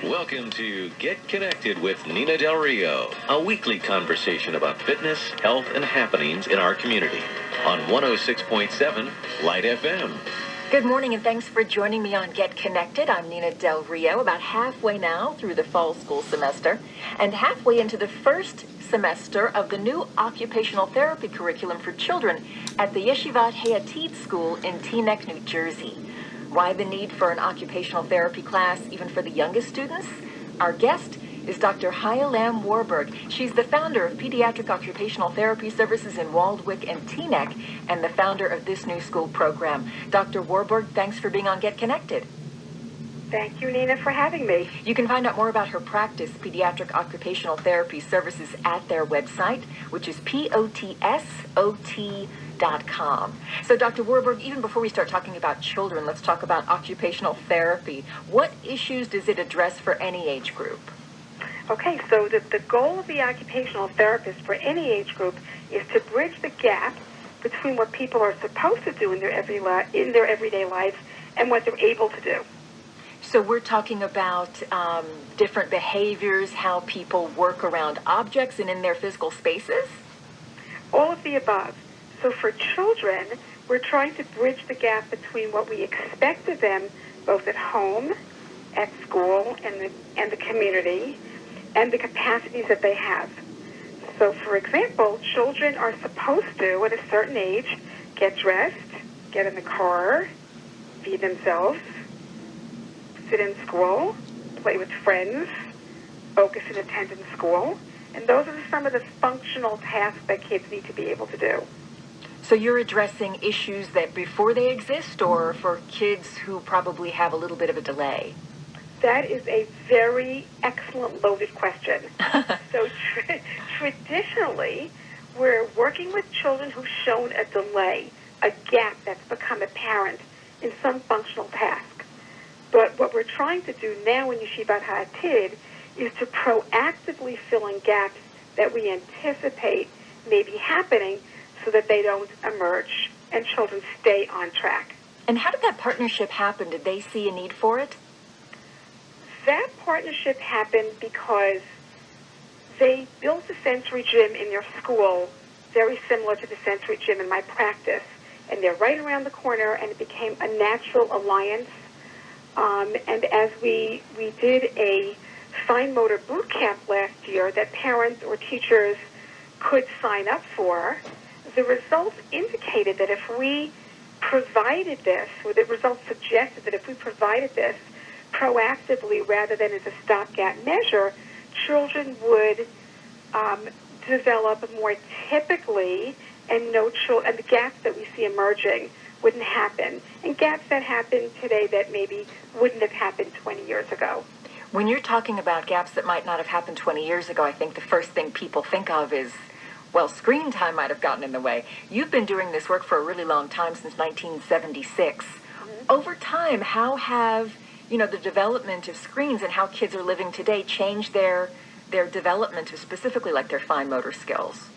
Welcome to Get Connected with Nina Del Rio, a weekly conversation about fitness, health, and happenings in our community on 106.7 Lite FM. Good morning, and thanks for joining me on Get Connected. I'm Nina Del Rio, about halfway now through the fall school semester and halfway into the first semester of the new occupational therapy curriculum for children at the Yeshivat Hayatid School in Teaneck, New Jersey. Why the need for an occupational therapy class even for the youngest students? Our guest is Dr. Hayalam Warburg. She's the founder of Pediatric Occupational Therapy Services in Waldwick and Teaneck and the founder of this new school program. Dr. Warburg, thanks for being on Get Connected. Thank you, Nina, for having me. You can find out more about her practice, Pediatric Occupational Therapy Services, at their website, which is POTSOT.com. So, Dr. Warburg, even before we start talking about children, let's talk about occupational therapy. What issues does it address for any age group? Okay, so the goal of the occupational therapist for any age group is to bridge the gap between what people are supposed to do in their everyday lives and what they're able to do. So we're talking about different behaviors, how people work around objects and in their physical spaces? All of the above. So for children, we're trying to bridge the gap between what we expect of them, both at home, at school, and the community, and the capacities that they have. So, for example, children are supposed to, at a certain age, get dressed, get in the car, feed themselves, sit in school, play with friends, focus and attend in school. And those are some of the functional tasks that kids need to be able to do. So you're addressing issues that before they exist, or for kids who probably have a little bit of a delay? That is a very excellent, loaded question. So traditionally, we're working with children who've shown a delay, a gap that's become apparent in some functional task. But what we're trying to do now in Yeshivat Hayatid is to proactively fill in gaps that we anticipate may be happening so that they don't emerge and children stay on track. And how did that partnership happen? Did they see a need for it? That partnership happened because they built a sensory gym in their school very similar to the sensory gym in my practice. And they're right around the corner, and it became a natural alliance. And as we did a fine motor boot camp last year that parents or teachers could sign up for, the results indicated that if we provided this, or the results suggested that if we provided this proactively rather than as a stopgap measure, children would develop more typically, and the gaps that we see emerging wouldn't happen, and gaps that happen today that maybe wouldn't have happened 20 years ago. When you're talking about gaps that might not have happened 20 years ago, I think the first thing people think of is, well, screen time might have gotten in the way. You've been doing this work for a really long time, since 1976. Mm-hmm. Over time, how have the development of screens and how kids are living today changed their development of specifically like their fine motor skills?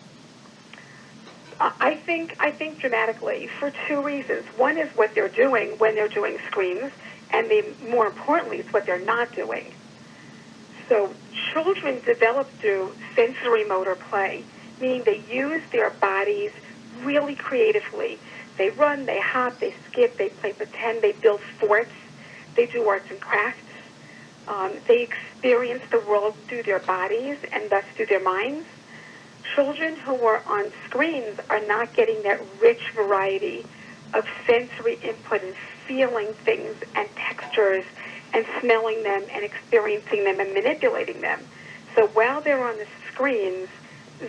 I think dramatically for two reasons. One is what they're doing when they're doing screens, and more importantly, it's what they're not doing. So children develop through sensory motor play, meaning they use their bodies really creatively. They run, they hop, they skip, they play pretend, they build forts, they do arts and crafts. They experience the world through their bodies and thus through their minds. Children who are on screens are not getting that rich variety of sensory input and feeling things and textures and smelling them and experiencing them and manipulating them. So while they're on the screens,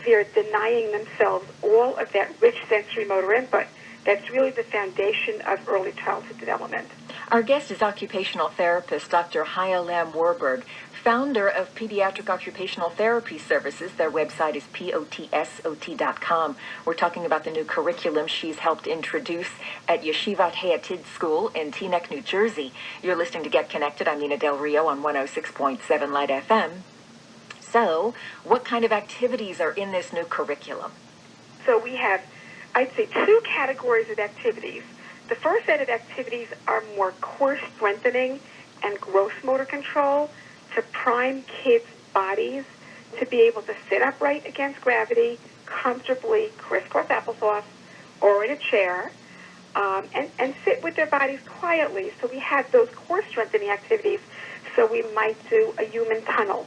they're denying themselves all of that rich sensory motor input that's really the foundation of early childhood development. Our guest is occupational therapist Dr. Hayalam Warburg, founder of Pediatric Occupational Therapy Services. Their website is POTSOT.com. We're talking about the new curriculum she's helped introduce at Yeshivat Hayatid School in Teaneck, New Jersey. You're listening to Get Connected. I'm Nina Del Rio on 106.7 Lite FM. So, what kind of activities are in this new curriculum? So we have, I'd say, two categories of activities. The first set of activities are more core strengthening and gross motor control to prime kids' bodies to be able to sit upright against gravity, comfortably, crisscross applesauce, or in a chair, and sit with their bodies quietly. So we had those core strengthening activities. So we might do a human tunnel,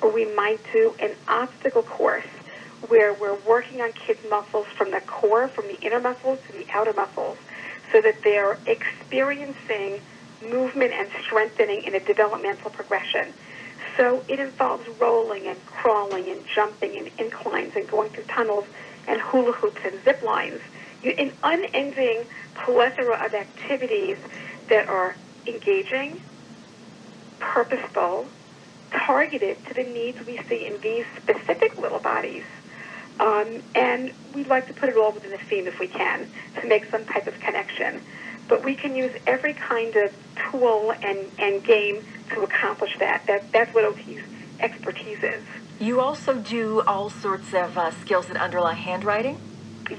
or we might do an obstacle course where we're working on kids' muscles from the core, from the inner muscles to the outer muscles, so that they're experiencing movement and strengthening in a developmental progression. So it involves rolling and crawling and jumping and inclines and going through tunnels and hula hoops and zip lines. An unending plethora of activities that are engaging, purposeful, targeted to the needs we see in these specific little bodies. And we'd like to put it all within the theme if we can to make some type of connection. But we can use every kind of tool and game to accomplish that. That's what OT's expertise is. You also do all sorts of skills that underlie handwriting?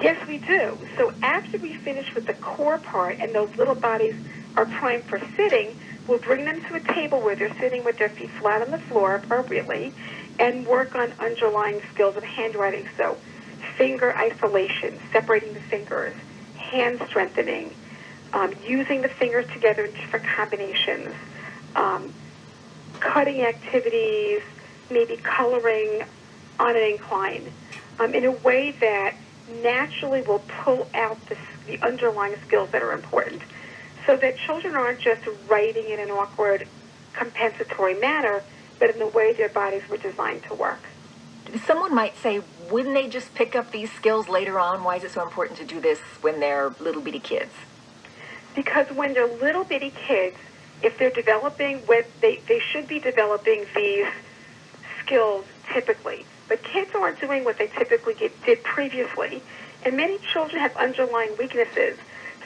Yes, we do. So after we finish with the core part and those little bodies are primed for sitting, we'll bring them to a table where they're sitting with their feet flat on the floor appropriately and work on underlying skills of handwriting. So finger isolation, separating the fingers, hand strengthening, using the fingers together in different combinations, cutting activities, maybe coloring on an incline, in a way that naturally will pull out the underlying skills that are important, so that children aren't just writing in an awkward, compensatory manner, but in the way their bodies were designed to work. Someone might say, wouldn't they just pick up these skills later on? Why is it so important to do this when they're little bitty kids? Because when they're little bitty kids, if they're developing, they should be developing these skills typically. But kids aren't doing what they typically did previously. And many children have underlying weaknesses.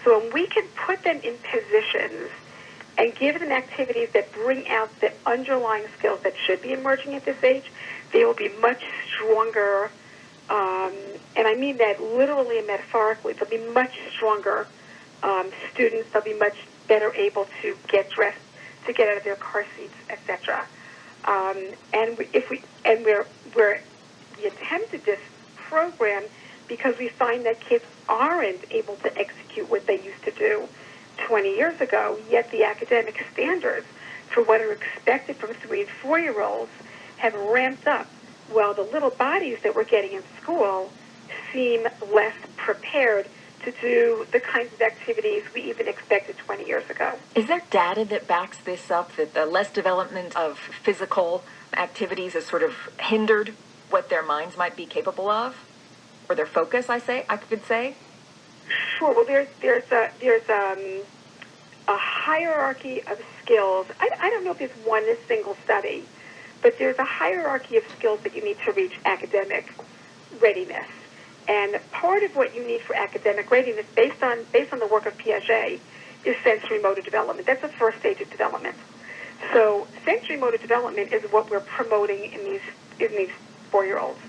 So when we can put them in positions and give them activities that bring out the underlying skills that should be emerging at this age, they will be much stronger, and I mean that literally and metaphorically. They'll be much stronger students. They'll be much better able to get dressed, to get out of their car seats, etc. And we attempted this program because we find that kids aren't able to execute what they used to do 20 years ago, yet the academic standards for what are expected from 3 and 4-year-olds have ramped up, while the little bodies that we're getting in school seem less prepared to do the kinds of activities we even expected 20 years ago. Is there data that backs this up, that the less development of physical activities has sort of hindered what their minds might be capable of? Or their focus, I could say? Sure. Well, there's a hierarchy of skills. I don't know if there's one single study, but there's a hierarchy of skills that you need to reach academic readiness. And part of what you need for academic readiness, based on the work of Piaget, is sensory motor development. That's the first stage of development. So sensory motor development is what we're promoting in these 4-year-olds.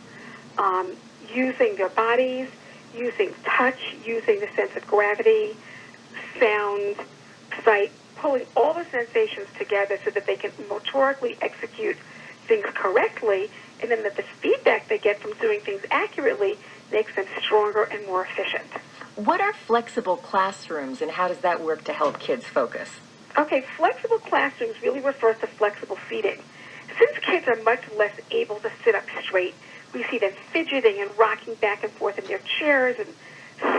Using their bodies, using touch, using the sense of gravity, sound, sight, pulling all the sensations together so that they can motorically execute things correctly, and then that the feedback they get from doing things accurately makes them stronger and more efficient. What are flexible classrooms, and how does that work to help kids focus? Okay, flexible classrooms really refers to flexible seating. Since kids are much less able to sit up straight, we see them fidgeting and rocking back and forth in their chairs and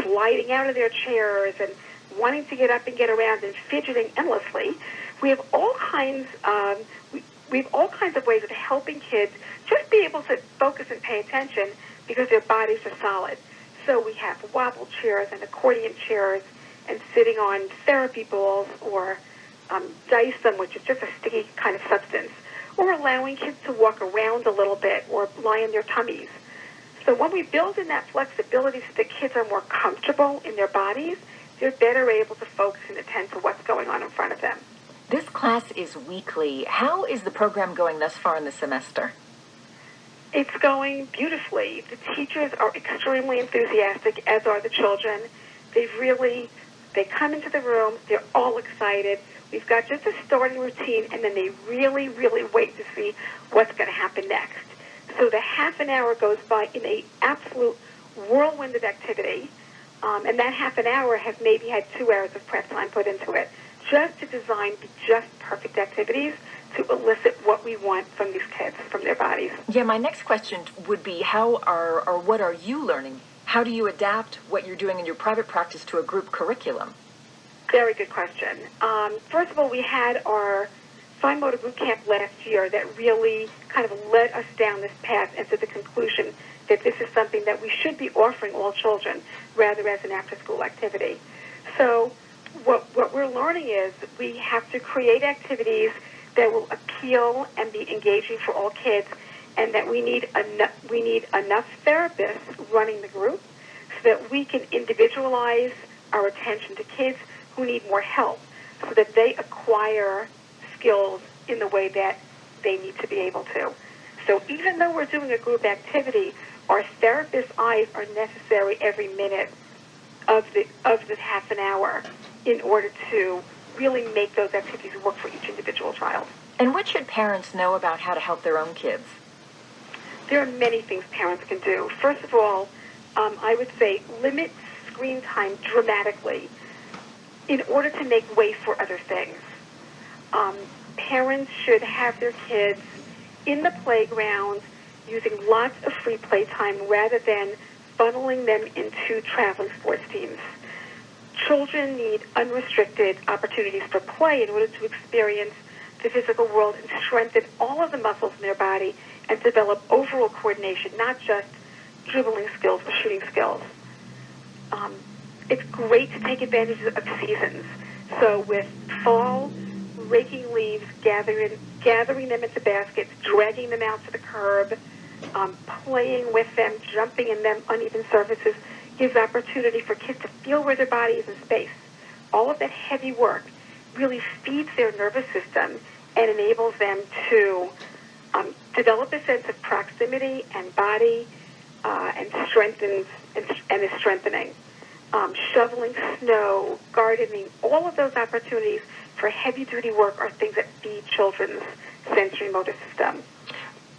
sliding out of their chairs and wanting to get up and get around and fidgeting endlessly. We have all kinds of ways of helping kids just be able to focus and pay attention because their bodies are solid. So we have wobble chairs and accordion chairs and sitting on therapy balls or Dyson, which is just a sticky kind of substance, or allowing kids to walk around a little bit or lie on their tummies. So when we build in that flexibility so the kids are more comfortable in their bodies, they're better able to focus and attend to what's going on in front of them. This class is weekly. How is the program going thus far in the semester? It's going beautifully. The teachers are extremely enthusiastic, as are the children. They've really They come into the room, they're all excited. We've got just a starting routine, and then they really, really wait to see what's going to happen next. So the half an hour goes by in an absolute whirlwind of activity, and that half an hour has maybe had 2 hours of prep time put into it, just to design the just perfect activities to elicit what we want from these kids, from their bodies. Yeah, my next question would be what are you learning? How do you adapt what you're doing in your private practice to a group curriculum? Very good question. First of all, we had our Fine Motor Boot Camp last year that really kind of led us down this path and to the conclusion that this is something that we should be offering all children rather as an after-school activity. So what we're learning is we have to create activities that will appeal and be engaging for all kids, and that we need enough therapists running the group so that we can individualize our attention to kids who need more help so that they acquire skills in the way that they need to be able to. So even though we're doing a group activity, our therapist's eyes are necessary every minute of the half an hour in order to really make those activities work for each individual child. And what should parents know about how to help their own kids? There are many things parents can do. First of all, I would say limit screen time dramatically in order to make way for other things. Parents should have their kids in the playground using lots of free playtime rather than funneling them into traveling sports teams. Children need unrestricted opportunities for play in order to experience the physical world and strengthen all of the muscles in their body and develop overall coordination, not just dribbling skills or shooting skills. It's great to take advantage of seasons. So with fall, raking leaves, gathering them into baskets, dragging them out to the curb, playing with them, jumping in them uneven surfaces, gives opportunity for kids to feel where their body is in space. All of that heavy work really feeds their nervous system and enables them to develop a sense of proximity and body and strengthens and is strengthening. Shoveling snow, gardening, all of those opportunities for heavy-duty work are things that feed children's sensory motor system.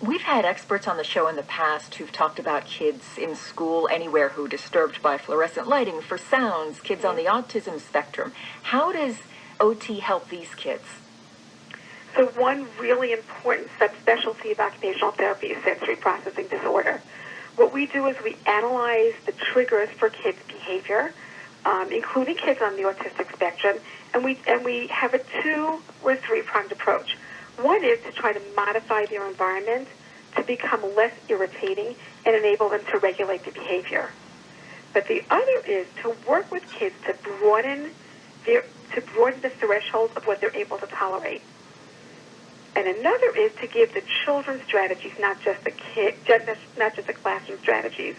We've had experts on the show in the past who've talked about kids in school anywhere who are disturbed by fluorescent lighting, for sounds, kids on the autism spectrum. How does OT help these kids? So one really important subspecialty of occupational therapy is sensory processing disorder. What we do is we analyze the triggers for kids' behavior, including kids on the autistic spectrum, and we have a 2 or 3-pronged approach. One is to try to modify their environment to become less irritating and enable them to regulate the behavior. But the other is to work with kids to broaden the threshold of what they're able to tolerate. And another is to give the children strategies, not just the classroom strategies,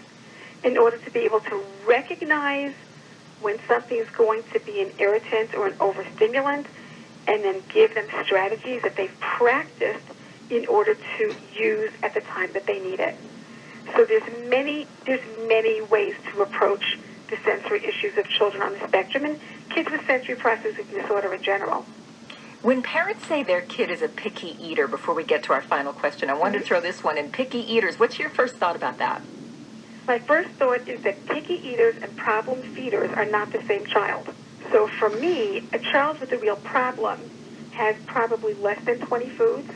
in order to be able to recognize when something is going to be an irritant or an overstimulant, and then give them strategies that they've practiced in order to use at the time that they need it. So there's many ways to approach the sensory issues of children on the spectrum and kids with sensory processing disorder in general. When parents say their kid is a picky eater, before we get to our final question, I wanted to throw this one in. Picky eaters, what's your first thought about that? My first thought is that picky eaters and problem feeders are not the same child. So for me, a child with a real problem has probably less than 20 foods,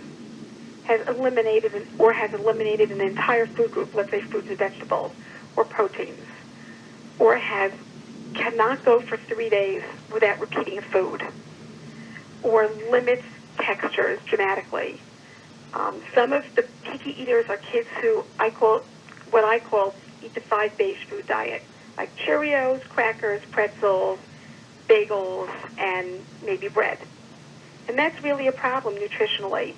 has eliminated an entire food group, let's say fruits and vegetables, or proteins, or cannot go for 3 days without repeating a food, or limits textures dramatically. Some of the picky eaters are kids who I call eat the 5 beige food diet, like Cheerios, crackers, pretzels, bagels, and maybe bread. And that's really a problem nutritionally.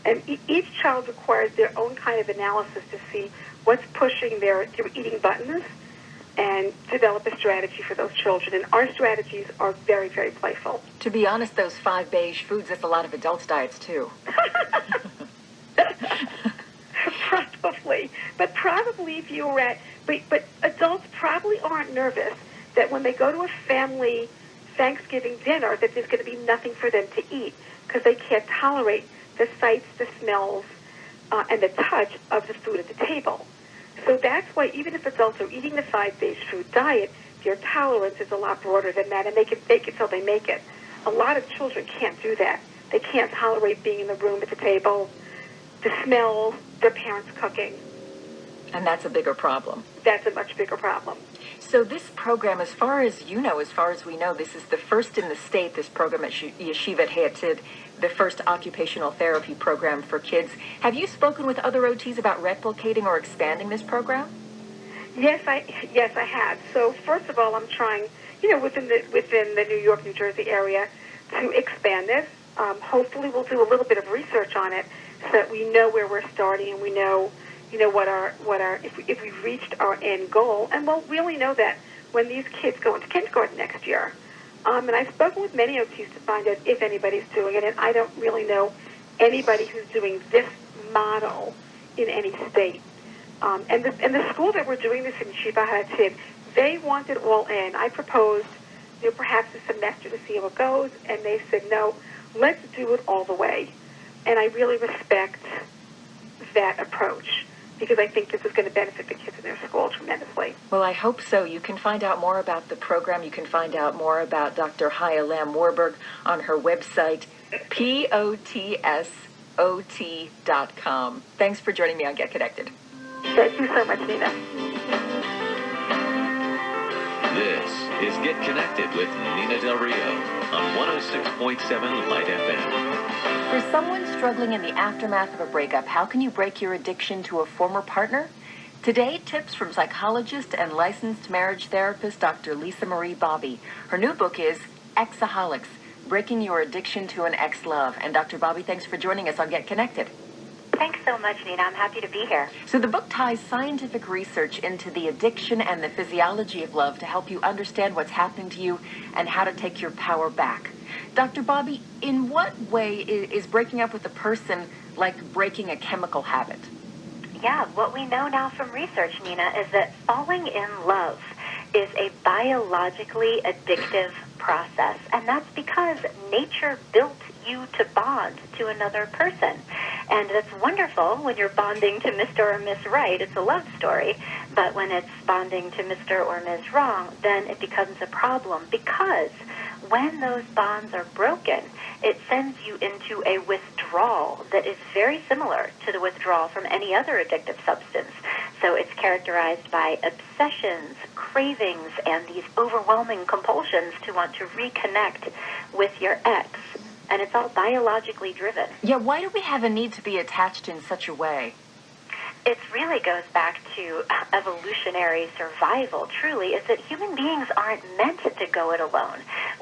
And each child requires their own kind of analysis to see what's pushing their eating buttons and develop a strategy for those children. And our strategies are very, very playful. To be honest, those 5 beige foods, that's a lot of adults' diets, too. Probably. But probably if you were but adults probably aren't nervous that when they go to a family Thanksgiving dinner that there's going to be nothing for them to eat because they can't tolerate the sights, the smells, and the touch of the food at the table. So that's why even if adults are eating the 5-based food diet, their tolerance is a lot broader than that, and they can fake it till they make it. A lot of children can't do that. They can't tolerate being in the room at the table, the smell, their parents cooking. And that's a bigger problem. That's a much bigger problem. So this program, as far as you know, as far as we know, this is the first in the state, this program at Yeshivat Hayatid, the first occupational therapy program for kids. Have you spoken with other OTs about replicating or expanding this program? Yes, I have. So first of all, I'm trying, within the New York, New Jersey area to expand this. Hopefully we'll do a little bit of research on it so that we know where we're starting and we know what our if we've reached our end goal, and we'll really know that when these kids go into kindergarten next year. And I've spoken with many OTs to find out if anybody's doing it, and I don't really know anybody who's doing this model in any state. And the school that we're doing this in, Shiva Hatid, they want it all in. I proposed, perhaps a semester to see how it goes, and they said, no, let's do it all the way. And I really respect that approach, because I think this is going to benefit the kids in their school tremendously. Well, I hope so. You can find out more about the program. You can find out more about Dr. Haya Lam Warburg on her website, potsot.com. Thanks for joining me on Get Connected. Thank you so much, Nina. This is Get Connected with Nina Del Rio on 106.7 Lite FM. For someone struggling in the aftermath of a breakup, how can you break your addiction to a former partner? Today, tips from psychologist and licensed marriage therapist Dr. Lisa Marie Bobby. Her new book is Exaholics, Breaking Your Addiction to an Ex-Love. And Dr. Bobby, thanks for joining us on Get Connected. Thanks so much, Nina. I'm happy to be here. So the book ties scientific research into the addiction and the physiology of love to help you understand what's happening to you and how to take your power back. Dr. Bobby, in what way is breaking up with a person like breaking a chemical habit? Yeah, what we know now from research, Nina, is that falling in love is a biologically addictive process. And that's because nature built you to bond to another person. And that's wonderful when you're bonding to Mr. or Miss Right. It's a love story. But when it's bonding to Mr. or Ms. Wrong, then it becomes a problem, because when those bonds are broken, it sends you into a withdrawal that is very similar to the withdrawal from any other addictive substance. So it's characterized by obsessions, cravings, and these overwhelming compulsions to want to reconnect with your ex. And it's all biologically driven. Yeah, why do we have a need to be attached in such a way? It really goes back to evolutionary survival, truly, is that human beings aren't meant to go it alone.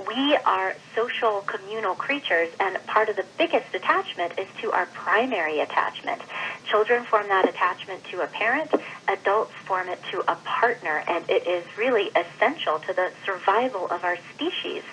We are social, communal creatures, and part of the biggest attachment is to our primary attachment. Children form that attachment to a parent, adults form it to a partner, and it is really essential to the survival of our species.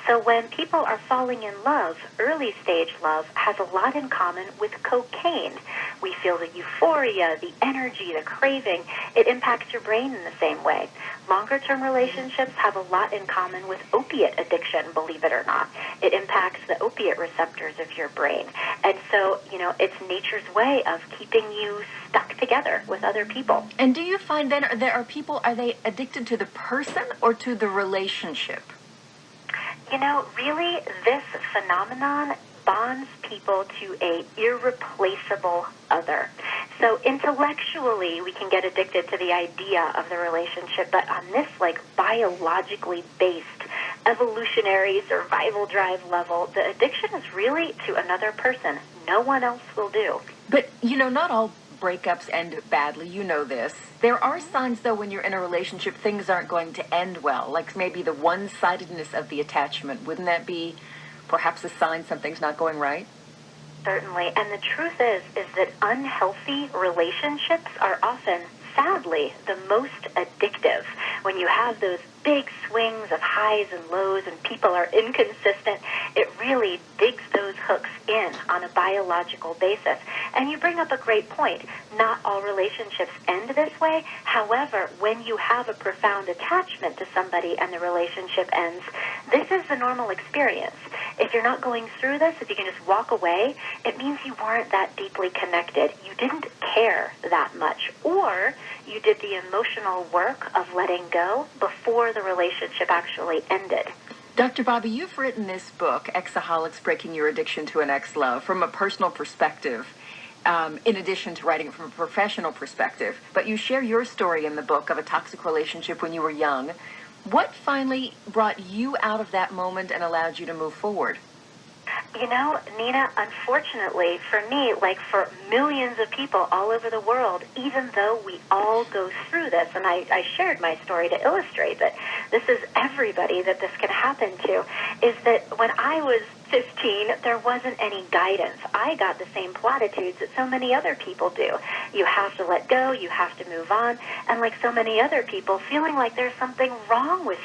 So when people are falling in love, early stage love has a lot in common with cocaine. We feel the euphoria, the energy, the craving. It impacts your brain in the same way. Longer-term relationships have a lot in common with opiate addiction, believe it or not. It impacts the opiate receptors of your brain. And so, it's nature's way of keeping you stuck together with other people. And do you find then are they addicted to the person or to the relationship? Really, this phenomenon bonds people to a irreplaceable other. So intellectually, we can get addicted to the idea of the relationship, but on this biologically based evolutionary survival drive level, the addiction is really to another person. No one else will do. But, not all breakups end badly. You know this. There are signs, though, when you're in a relationship, things aren't going to end well, like maybe the one-sidedness of the attachment. Wouldn't that be perhaps a sign something's not going right? Certainly. And the truth is that unhealthy relationships are often, sadly, the most addictive. When you have those big swings of highs and lows and people are inconsistent, it really digs those hooks in on a biological basis. And you bring up a great point. Not all relationships end this way. However, when you have a profound attachment to somebody and the relationship ends, this is the normal experience. If you're not going through this, if you can just walk away, it means you weren't that deeply connected. You didn't care that much. Or you did the emotional work of letting go before the relationship actually ended. Dr. Bobby, you've written this book, Exaholics, Breaking Your Addiction to an Ex-Love, from a personal perspective, in addition to writing it from a professional perspective. But you share your story in the book of a toxic relationship when you were young. What finally brought you out of that moment and allowed you to move forward? You know, Nina, unfortunately for me, like for millions of people all over the world, even though we all go through this, and I shared my story to illustrate that this is everybody that this can happen to, is that when I was 15, there wasn't any guidance. I got the same platitudes that so many other people do. You have to let go, you have to move on, and like so many other people, feeling like there's something wrong with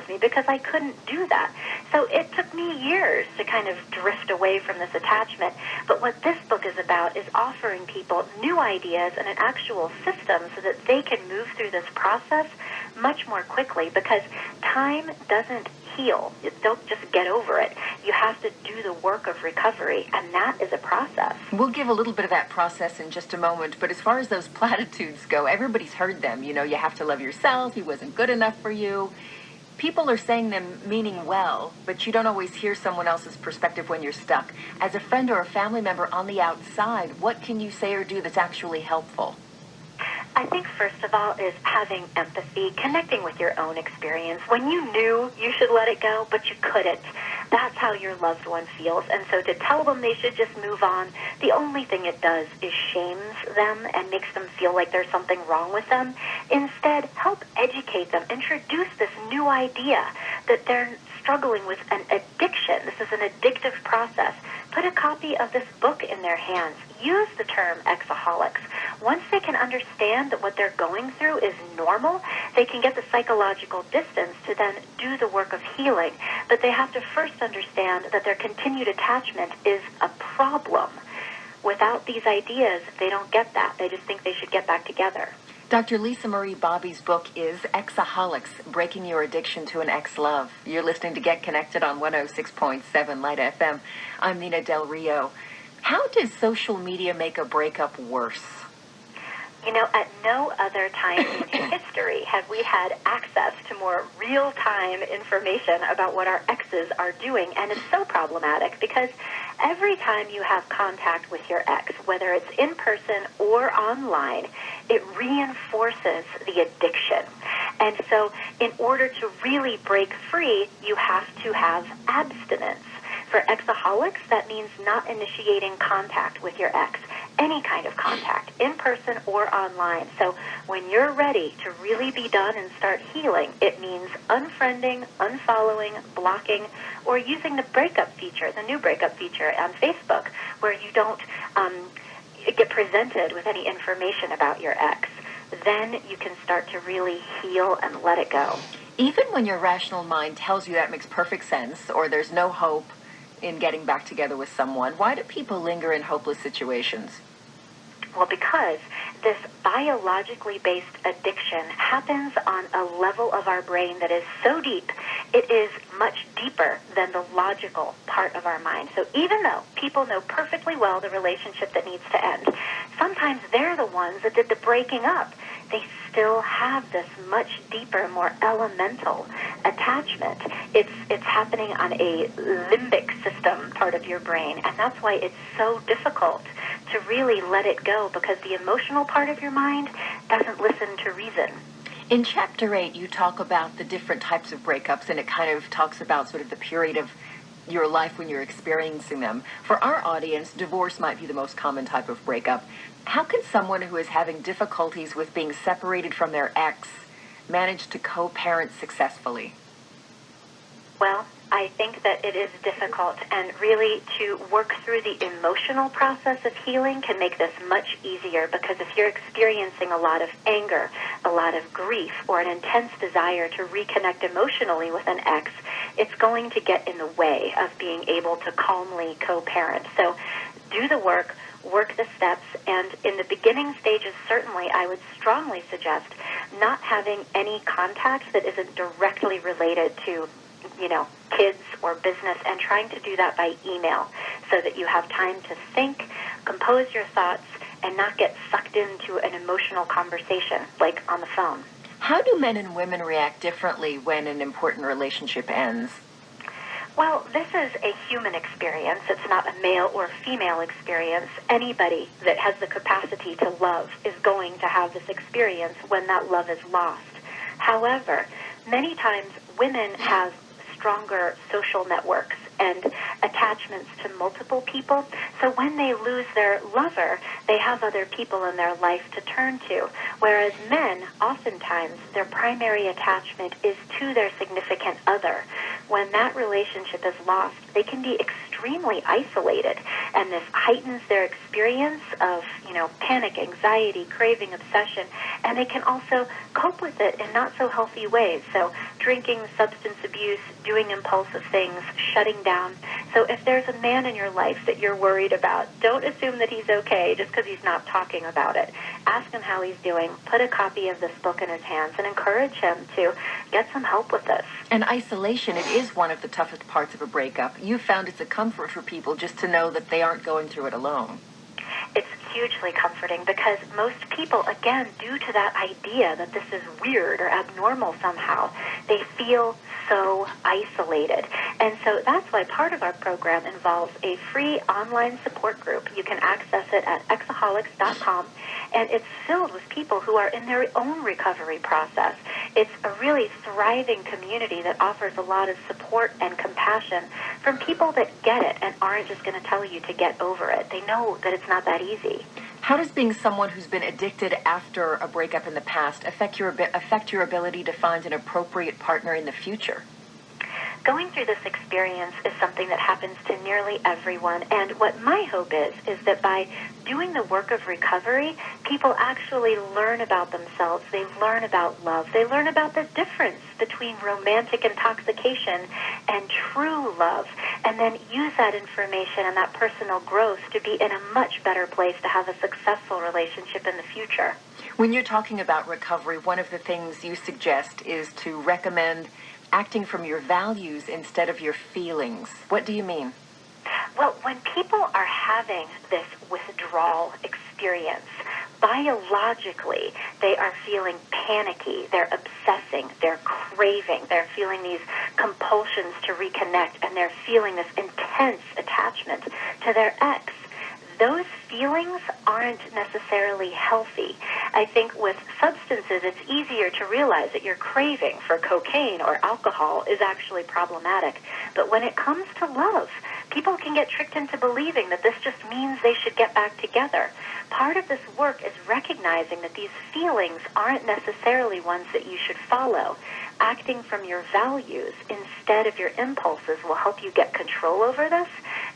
me, because I couldn't do that. So it took me years to kind of drift away from this attachment. But what this book is about is offering people new ideas and an actual system so that they can move through this process much more quickly, because time doesn't heal. You don't just get over it. You have to do the work of recovery, and that is a process. We'll give a little bit of that process in just a moment, but as far as those platitudes go, everybody's heard them. You know, you have to love yourself, he wasn't good enough for you. People are saying them meaning well, but you don't always hear someone else's perspective when you're stuck. As a friend or a family member on the outside, what can you say or do that's actually helpful? I think first of all is having empathy, connecting with your own experience. When you knew you should let it go, but you couldn't, that's how your loved one feels. And so to tell them they should just move on, the only thing it does is shames them and makes them feel like there's something wrong with them. Instead, help educate them, introduce this new idea that they're struggling with an addiction. This is an addictive process. Put a copy of this book in their hands. Use the term exaholics. Once they can understand that what they're going through is normal, they can get the psychological distance to then do the work of healing. But they have to first understand that their continued attachment is a problem. Without these ideas, they don't get that. They just think they should get back together. Dr. Lisa Marie Bobby's book is Exaholics, Breaking Your Addiction to an Ex-Love. You're listening to Get Connected on 106.7 Lite FM. I'm Nina Del Rio. How does social media make a breakup worse? You know, at no other time in history have we had access to more real-time information about what our exes are doing, and it's so problematic because every time you have contact with your ex, whether it's in person or online, it reinforces the addiction. And so in order to really break free, you have to have abstinence. For exaholics, that means not initiating contact with your ex, any kind of contact, in person or online. So when you're ready to really be done and start healing, it means unfriending, unfollowing, blocking, or using the breakup feature, the new breakup feature on Facebook, where you don't get presented with any information about your ex. Then you can start to really heal and let it go. Even when your rational mind tells you that makes perfect sense, or there's no hope in getting back together with someone, why do people linger in hopeless situations? Well, because this biologically based addiction happens on a level of our brain that is so deep, it is much deeper than the logical part of our mind. So even though people know perfectly well the relationship that needs to end, sometimes they're the ones that did the breaking up. They still have this much deeper, more elemental attachment. It's happening on a limbic system part of your brain, and that's why it's so difficult to really let it go, because the emotional part of your mind doesn't listen to reason. In Chapter 8, you talk about the different types of breakups, and it kind of talks about sort of the period of your life when you're experiencing them. For our audience, divorce might be the most common type of breakup. How can someone who is having difficulties with being separated from their ex manage to co-parent successfully? Well, I think that it is difficult, and really to work through the emotional process of healing can make this much easier, because if you're experiencing a lot of anger, a lot of grief, or an intense desire to reconnect emotionally with an ex, it's going to get in the way of being able to calmly co-parent. So do the work the steps, and in the beginning stages, certainly I would strongly suggest not having any contact that isn't directly related to kids or business, and trying to do that by email so that you have time to think, compose your thoughts, and not get sucked into an emotional conversation like on the phone. How do men and women react differently when an important relationship ends? Well, this is a human experience. It's not a male or female experience. Anybody that has the capacity to love is going to have this experience when that love is lost. However, many times women have stronger social networks and attachments to multiple people. So when they lose their lover, they have other people in their life to turn to. Whereas men, oftentimes, their primary attachment is to their significant other. When that relationship is lost, they can be extremely isolated, and this heightens their experience of, panic, anxiety, craving, obsession, and they can also cope with it in not so healthy ways. So drinking, substance abuse, doing impulsive things, shutting down. So if there's a man in your life that you're worried about, don't assume that he's okay just because he's not talking about it. Ask him how he's doing, put a copy of this book in his hands, and encourage him to get some help with this. And isolation, it is one of the toughest parts of a breakup. You found it's a comfort for people just to know that they aren't going through it alone. It's hugely comforting, because most people, again, due to that idea that this is weird or abnormal somehow, they feel so isolated. And so that's why part of our program involves a free online support group. You can access it at exaholics.com, and it's filled with people who are in their own recovery process. It's a really thriving community that offers a lot of support and compassion from people that get it and aren't just going to tell you to get over it. They know that it's not that easy. How does being someone who's been addicted after a breakup in the past affect your ability to find an appropriate partner in the future? Going through this experience is something that happens to nearly everyone, and what my hope is that by doing the work of recovery, people actually learn about themselves, they learn about love, they learn about the difference between romantic intoxication and true love, and then use that information and that personal growth to be in a much better place to have a successful relationship in the future. When you're talking about recovery, one of the things you suggest is to recommend acting from your values instead of your feelings. What do you mean? Well, when people are having this withdrawal experience, biologically, they are feeling panicky, they're obsessing, they're craving, they're feeling these compulsions to reconnect, and they're feeling this intense attachment to their ex. Those feelings aren't necessarily healthy. I think with substances, it's easier to realize that your craving for cocaine or alcohol is actually problematic. But when it comes to love, people can get tricked into believing that this just means they should get back together. Part of this work is recognizing that these feelings aren't necessarily ones that you should follow. Acting from your values instead of your impulses will help you get control over this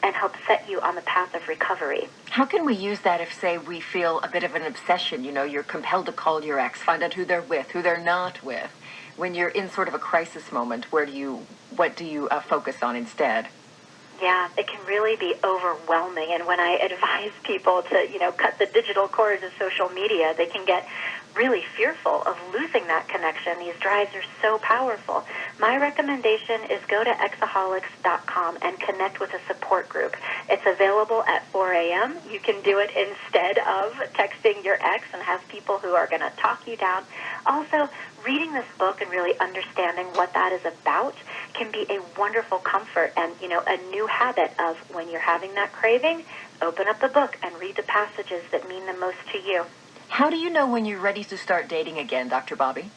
and help set you on the path of recovery. How can we use that if, say, we feel a bit of an obsession? You're compelled to call your ex, find out who they're with, who they're not with. When you're in sort of a crisis moment, what do you focus on instead? Yeah, it can really be overwhelming. And when I advise people to, cut the digital cords of social media, they can get really fearful of losing that connection. These drives are so powerful. My recommendation is go to exaholics.com and connect with a support group. It's available at 4 a.m. You can do it instead of texting your ex and have people who are going to talk you down. Also, reading this book and really understanding what that is about can be a wonderful comfort and, a new habit of when you're having that craving, open up the book and read the passages that mean the most to you. How do you know when you're ready to start dating again, Dr. Bobby?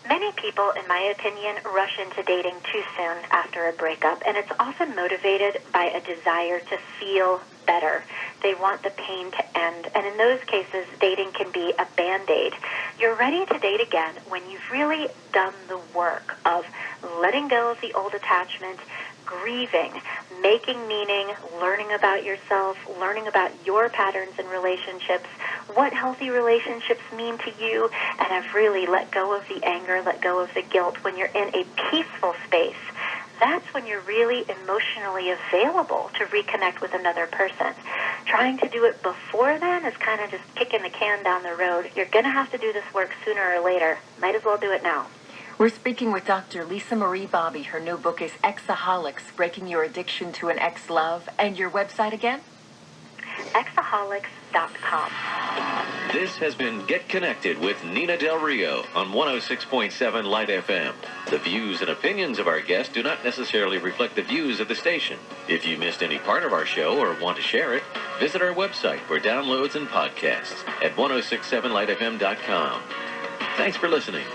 Many people, in my opinion, rush into dating too soon after a breakup, and it's often motivated by a desire to feel better, They want the pain to end. And in those cases, dating can be a Band-Aid. You're ready to date again when you've really done the work of letting go of the old attachment, grieving, making meaning, learning about yourself, learning about your patterns in relationships, what healthy relationships mean to you, and have really let go of the anger, let go of the guilt. When you're in a peaceful space, that's when you're really emotionally available to reconnect with another person. Trying to do it before then is kind of just kicking the can down the road. You're going to have to do this work sooner or later. Might as well do it now. We're speaking with Dr. Lisa Marie Bobby. Her new book is Exaholics, Breaking Your Addiction to an Ex-Love. And your website again? Exaholics.com. This has been Get Connected with Nina Del Rio on 106.7 Lite FM. The views and opinions of our guests do not necessarily reflect the views of the station. If you missed any part of our show or want to share it, visit our website for downloads and podcasts at 106.7litefm.com. Thanks for listening.